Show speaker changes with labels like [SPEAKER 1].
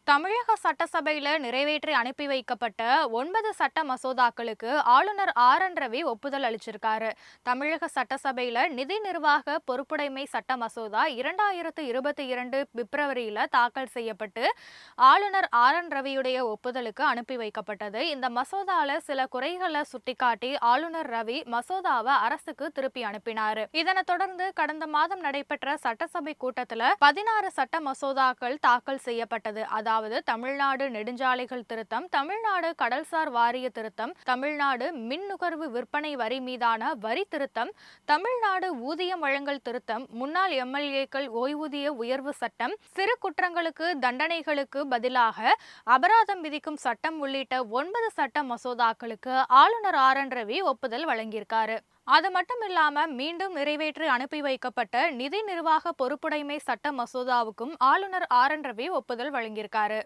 [SPEAKER 1] தமிழக சட்டசபையில நிறைவேற்றி அனுப்பி வைக்கப்பட்ட 9 சட்ட மசோதாக்களுக்கு ஆளுநர் ரவி ஒப்புதல் அளிச்சிருக்காரு. தமிழக சட்டசபையில நிதி நிர்வாக பொறுப்புடைமை சட்ட மசோதா 2022 பிப்ரவரியில தாக்கல் செய்யப்பட்டு ஆளுநர் ரவியுடைய ஒப்புதலுக்கு அனுப்பி வைக்கப்பட்டது. இந்த மசோதால சில குறைகளை சுட்டிக்காட்டி ஆளுநர் ரவி மசோதாவை அரசுக்கு திருப்பி அனுப்பினாரு. இதனைத் தொடர்ந்து கடந்த மாதம் நடைபெற்ற சட்டசபை கூட்டத்தில் 16 சட்ட மசோதாக்கள் தாக்கல் செய்யப்பட்டது. அதாவது தமிழ்நாடு நெடுஞ்சாலைகள் திருத்தம், தமிழ்நாடு கடல்சார் வாரிய திருத்தம், தமிழ்நாடு மின் நுகர்வு விற்பனை வரி மீதான வரி திருத்தம், தமிழ்நாடு ஊதியம் வழங்கல் திருத்தம், முன்னாள் எம்எல்ஏக்கள் ஓய்வூதிய உயர்வு சட்டம், சிறு குற்றங்களுக்கு தண்டனைகளுக்கு பதிலாக அபராதம் விதிக்கும் சட்டம் உள்ளிட்ட 9 சட்ட மசோதாக்களுக்கு ஆளுநர் ரவி ஒப்புதல் வழங்கியிருக்காரு. அது மட்டும் இல்லாம மீண்டும் நிறைவேற்றி அனுப்பி வைக்கப்பட்ட நிதி நிர்வாக பொறுப்புடைமை சட்ட மசோதாவுக்கும் ஆளுநர் ரவி ஒப்புதல் வழங்கியிருக்காரு.